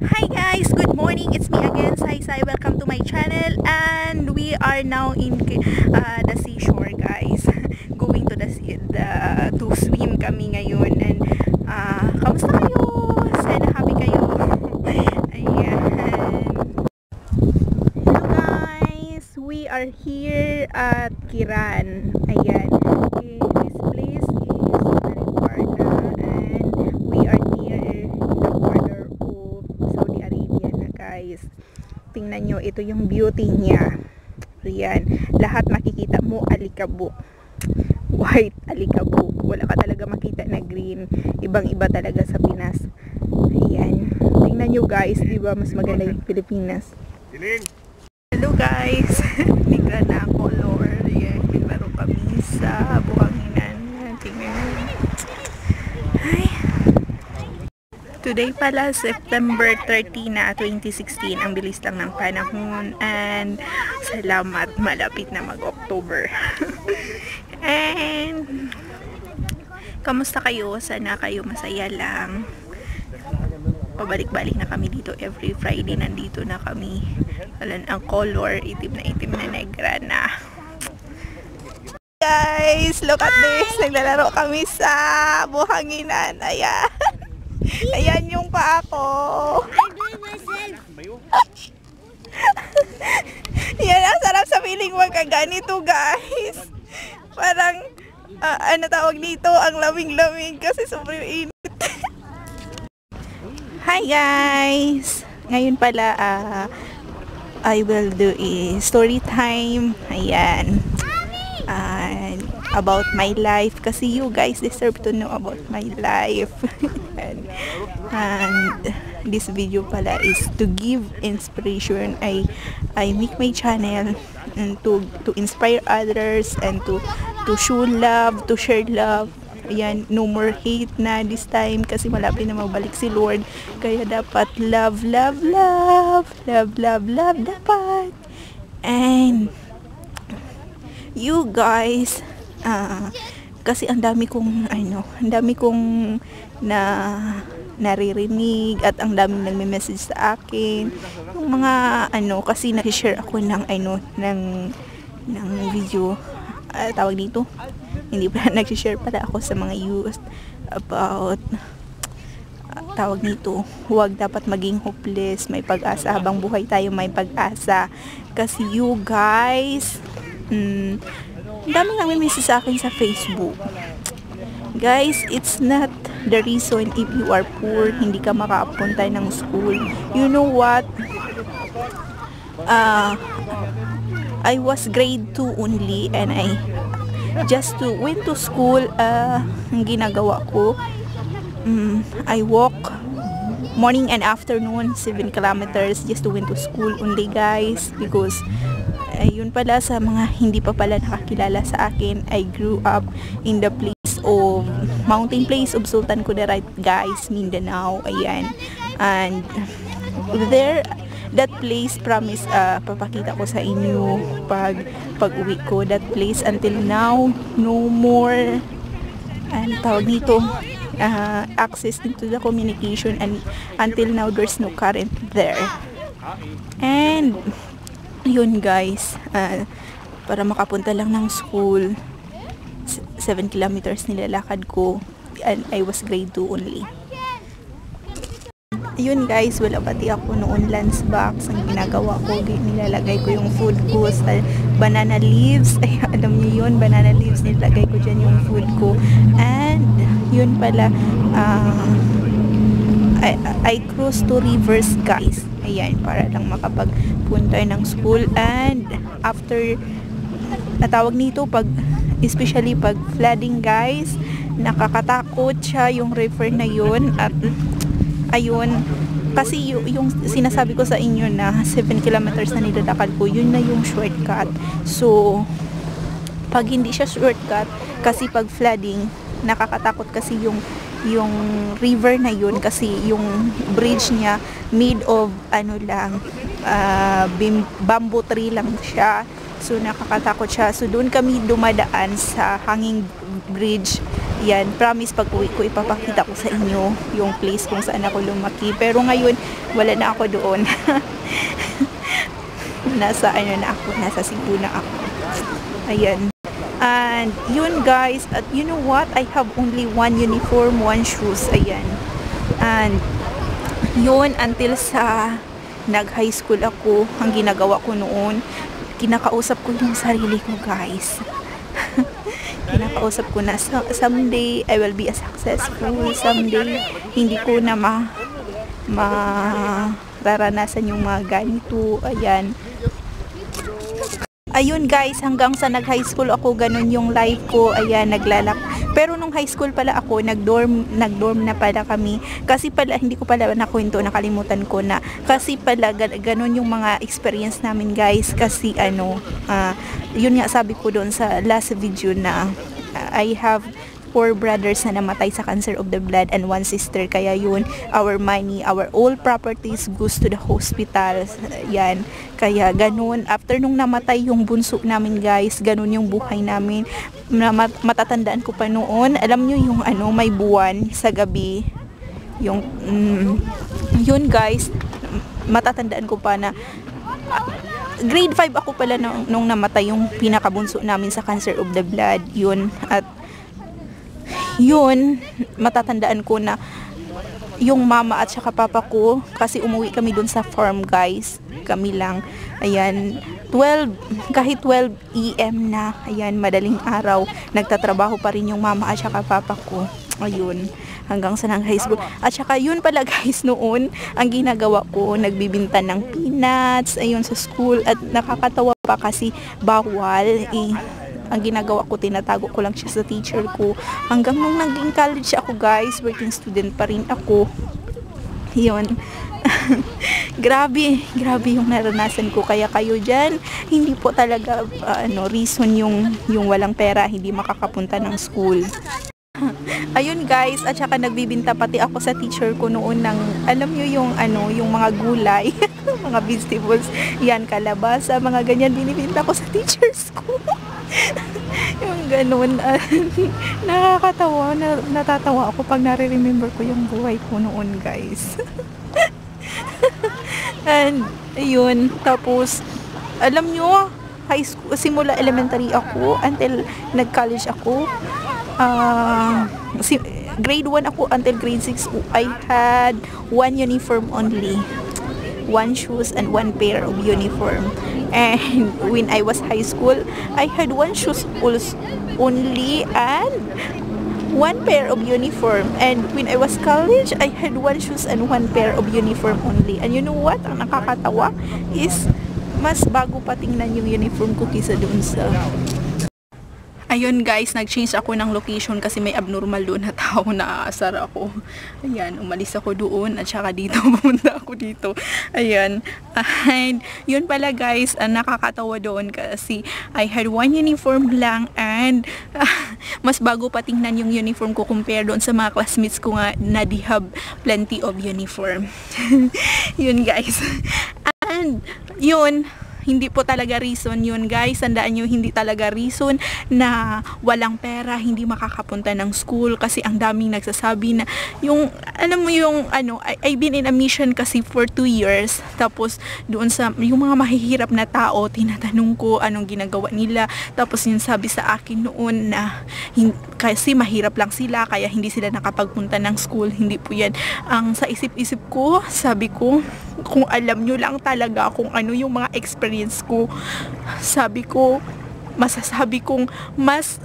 Hi guys, good morning. It's me again, Sai Sai. Welcome to my channel, and we are now in the seashore, guys. Going to to swim kami ngayon. And kamusta kayo? Sana happy kayo. Ayan. Hello guys, we are here at Kiran. Ayan. Okay, this place is Mariparna, and we are near the border of Saudi Arabia na, guys. Tingnan nyo, ito yung beauty niya. Ayan, lahat makikita mo alikabok, white alikabok, wala ka talaga makita na green. Ibang iba talaga sa Pinas. Ayan, tingnan nyo guys, diba mas maganda yung Pilipinas. Hello guys, tingnan na ang color. Ayan, baro kami sa buhanginan. Tingnan nyo. Ay, today pala, September 30 na 2016. Ang bilis lang ng panahon. And salamat, malapit na mag-October. And kamusta kayo? Sana kayo masaya lang. Pabalik-balik na kami dito. Every Friday nandito na kami. Alam, ang color, itim na negra na. Guys, look at this. Naglalaro kami sa buhanginan. Ayan. Ayan yung paa ko. I'm doing myself. Yan, ang sarap sa feeling magkaganito, guys. Parang, ano tawag dito, ang lamig-lamig kasi sobrang init. Hi guys! Ngayon pala, I will do a story time. Ayan. About my life. Kasi you guys deserve to know about my life. and this video pala is to give inspiration. I make my channel and to inspire others and to show love, to share love. Ayan, no more hate na this time kasi malapit na magbalik si Lord. Kaya dapat love dapat. And you guys, kasi ang dami kong naririnig at ang dami nagme-message sa akin. Yung mga kasi nag-share ako ng video, tawag dito. Hindi pa nag-share pala ako sa mga youth about tawag nito, huwag dapat maging hopeless, may pag-asa, habang buhay tayo may pag-asa. Kasi you guys, daming nagme-message sa akin sa Facebook. Guys, it's not the reason if you are poor, hindi ka makapunta ng school. You know what? I was grade 2 only and I just went to school. Ang ginagawa ko, I walk morning and afternoon 7 kilometers just to went to school only, guys, because yun pala sa mga hindi pa pala nakakilala sa akin, I grew up in the place of mountain place of Sultan Kudarat, guys, Mindanao. Ayan, and there, that place, promise, papakita ko sa inyo pag uwi ko. That place until now, no more tawag dito, access into the communication, and until now there's no current there. And yun guys, para makapunta lang ng school, 7 kilometers nilalakad ko, and I was grade 2 only. Yun guys, wala pati ako noon lunch box. Ang ginagawa ko, nilalagay ko yung food ko sa banana leaves. Ay, alam niyo yun, banana leaves, nilalagay ko dyan yung food ko. And yun pala, I cross 2 rivers, guys. Ayan, para lang makapagpunta ng school. And after, natawag nito, especially pag flooding, guys, nakakatakot siya yung river na yun. At ayun, kasi yung sinasabi ko sa inyo na 7 kilometers na nilalakad ko, yun na yung shortcut. So pag hindi siya shortcut, kasi pag flooding, nakakatakot kasi yung river na yun, kasi yung bridge niya made of bamboo tree lang siya. So nakakatakot siya. So doon kami dumadaan sa hanging bridge. Yan, promise pag uwi ko ipapakita ko sa inyo yung place kung saan ako lumaki. Pero ngayon, wala na ako doon. Nasa Cebu na ako. Ayan. And yun guys, at you know what? I have only one uniform, one shoes. Ayan. And yun, until sa nag-high school ako, ang ginagawa ko noon, kinakausap ko yung sarili ko guys. Kinakausap ko na someday I will be a successful, someday hindi ko na mararanasan yung mga ganito. Ayan. Ayun guys, hanggang sa nag-high school ako, ganun yung life ko. Ayan, naglalak. Pero nung high school pala ako, nag-dorm na pala kami. Kasi pala, hindi ko pala nakwento, nakalimutan ko na. Kasi pala, ganun yung mga experience namin guys. Kasi yun nga sabi ko doon sa last video na I have 4 brothers na namatay sa cancer of the blood and 1 sister. Kaya yun, our money, our all properties goes to the hospital. Yan. Kaya ganun. After nung namatay yung bunso namin guys, ganun yung buhay namin. Matatandaan ko pa noon. Alam nyo yung may buwan sa gabi. Yung, yun guys, matatandaan ko pa na grade 5 ako pala nung namatay yung pinakabunso namin sa cancer of the blood. Yun. At yun, matatandaan ko na yung mama at saka papa ko, kasi umuwi kami dun sa farm guys, kami lang. Ayan, kahit 12 AM na, ayan, madaling araw, nagtatrabaho pa rin yung mama at saka papa ko. Ayun, hanggang sa high school. At saka yun pala guys, noon ang ginagawa ko, nagbibinta ng peanuts ayun sa school. At nakakatawa pa kasi bawal ang ginagawa ko, tinatago ko lang siya sa teacher ko. Hanggang nung naging college ako guys, working student pa rin ako. Yun. grabe yung naranasan ko. Kaya kayo dyan, hindi po talaga reason yung walang pera, hindi makakapunta ng school. Ayun guys, at saka nagbibinta pati ako sa teacher ko noon ng, alam nyo yung yung mga gulay, mga vegetables, yan, kalabasa, mga ganyan, binibinta ko sa teachers ko. Yung ganun. Nakakatawa, natatawa ako pag nare-remember ko yung buhay ko noon guys. And ayun, tapos alam nyo, high school, simula elementary ako until nag-college ako, grade 1 ako until grade 6 I had one uniform only, one shoes and one pair of uniform. And when I was high school, I had one shoes only and one pair of uniform. And when I was college, I had one shoes and one pair of uniform only. And you know what? Ang nakakatawa is mas bago pa tingnan yung uniform ko kisa doon sa... Ayun guys, nag-change ako ng location kasi may abnormal doon na tao na aasar ako. Ayan, umalis ako doon at saka dito, pumunta ako dito. Ayan. And yun pala guys, nakakatawa doon kasi I had one uniform lang and mas bago pa tingnan yung uniform ko compare doon sa mga classmates ko nga na they have plenty of uniform. Yun guys. And yun, hindi po talaga reason yun guys, tandaan nyo, hindi talaga reason na walang pera, hindi makakapunta ng school. Kasi ang daming nagsasabi na yung, alam mo yung I've been in a mission kasi for 2 years. Tapos doon sa yung mga mahihirap na tao, tinatanong ko anong ginagawa nila. Tapos yung sabi sa akin noon na kasi mahirap lang sila kaya hindi sila nakapagpunta ng school. Hindi po yan ang sa isip-isip ko. Sabi ko, kung alam nyo lang talaga kung ano yung mga experience ko, sabi ko, masasabi kong mas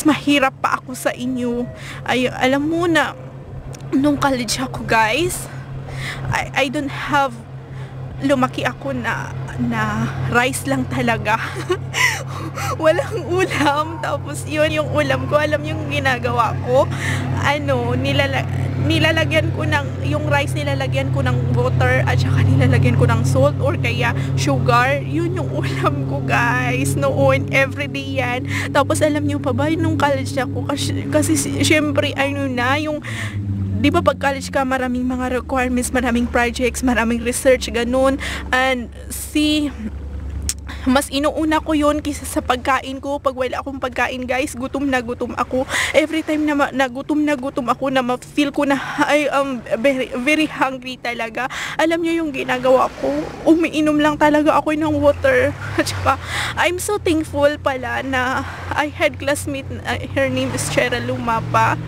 mahirap pa ako sa inyo. Ay, alam mo na nung college ako guys, I don't have, lumaki ako na rice lang talaga. Walang ulam. Tapos yun yung ulam ko, alam yung ginagawa ko, nilalagyan ko ng, yung rice nilalagyan ko ng water at saka nilalagyan ko ng salt or kaya sugar. Yun yung ulam ko guys noon, everyday yan. Tapos alam nyo pa ba, nung college ako, kasi syempre yung, di ba pag college ka, maraming mga requirements, maraming projects, maraming research, ganun. And Mas inuuna ko yun kaysa sa pagkain ko. Pag wala akong pagkain guys, gutom na gutom ako. Every time na gutom ako, na ma-feel ko na I am very, very hungry talaga. Alam niyo yung ginagawa ko, umiinom lang talaga ako ng water. At saka, I'm so thankful pala na I had classmate, her name is Cheryl Lumapa.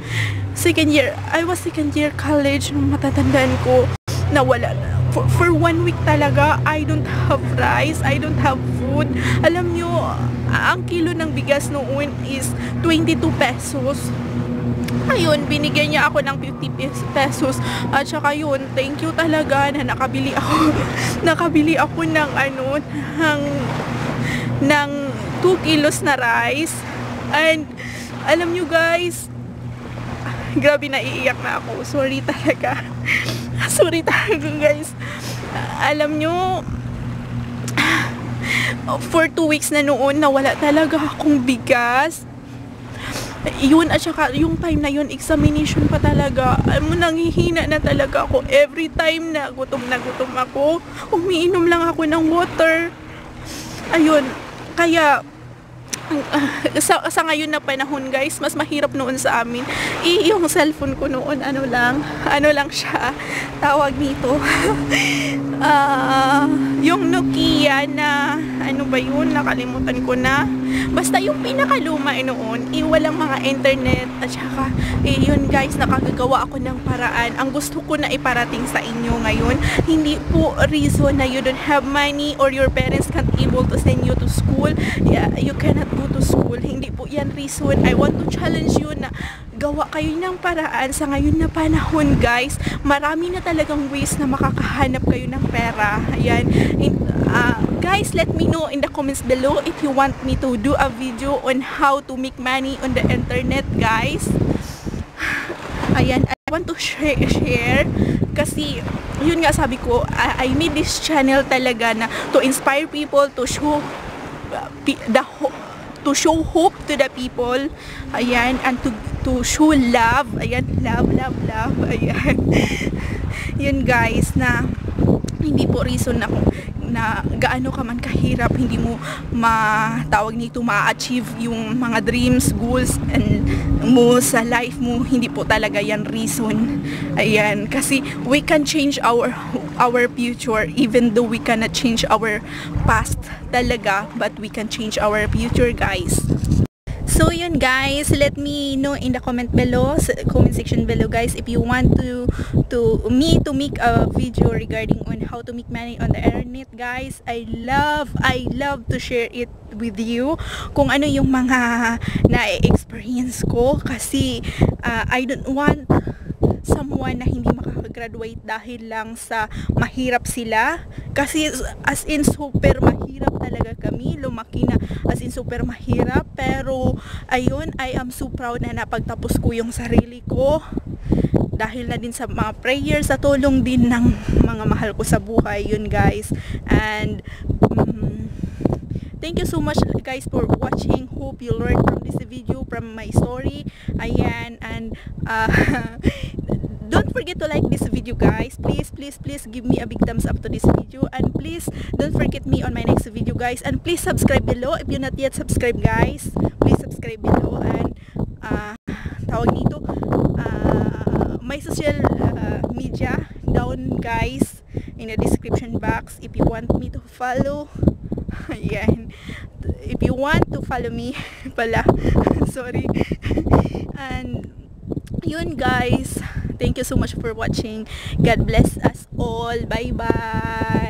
I was second year college nung matatandaan ko na wala na. For 1 week talaga, I don't have rice, I don't have food. Alam nyo, ang kilo ng bigas noon is 22 pesos. Ayun, binigyan niya ako ng 50 pesos. At saka yun, thank you talaga na nakabili ako ng 2 kilos na rice. And alam nyo guys, grabe, naiiyak na ako. Sorry talaga guys. Alam nyo, for 2 weeks na noon, nawala talaga akong bigas. Yun, at saka yung time na yun, examination pa talaga. Nanghihina na talaga ako. Every time na gutom ako, umiinom lang ako ng water. Ayun, kaya sa ngayon na panahon guys, mas mahirap noon sa amin. Yung cellphone ko noon, ano lang siya, tawag nito yung Nokia na ano ba yun, nakalimutan ko na, basta yung pinakaluma noon, walang mga internet. At saka yun guys, nakagagawa ako ng paraan. Ang gusto ko na iparating sa inyo ngayon, hindi po reason na you don't have money or your parents can't able to send you to school, you cannot go to school. Hindi po yan reason. I want to challenge you na gawa kayo ng paraan sa ngayon na panahon guys. Marami na talagang ways na makakahanap kayo ng pera. Ayan. Guys, let me know in the comments below if you want me to do a video on how to make money on the internet guys. Ayan, I want to share kasi yun nga, sabi ko, I made this channel talaga na to inspire people, to show hope to the people. Ayan, and to show love. Ayan, love. Ayan. Yun guys, na hindi po reason na gaano ka man kahirap, hindi mo ma-achieve yung mga dreams, goals and mo sa life mo. Hindi po talaga yan reason. Ayan, kasi we can change our future even though we cannot change our past talaga, but we can change our future guys. So yun guys, let me know in the comment section below guys, if you want to make a video regarding on how to make money on the internet guys. I love to share it with you kung ano yung mga na-experience ko, kasi I don't want someone na hindi makakagraduate dahil lang sa mahirap sila, kasi as in super mahirap talaga kami, lumaki na as in super mahirap. Pero ayun, I am so proud na napagtapos ko yung sarili ko dahil na din sa mga prayers, sa tulong din ng mga mahal ko sa buhay. Yun guys, and thank you so much guys for watching. Hope you learned from this video, from my story. Ayan, and don't forget to like this video guys. Please give me a big thumbs up to this video, and please don't forget me on my next video guys, and please subscribe below if you're not yet subscribed guys. Please subscribe below, and tawag nito, my social media down guys in the description box if you want me to follow. Ayan, if you want to follow me pala sorry. And yun guys, thank you so much for watching. God bless us all. Bye bye.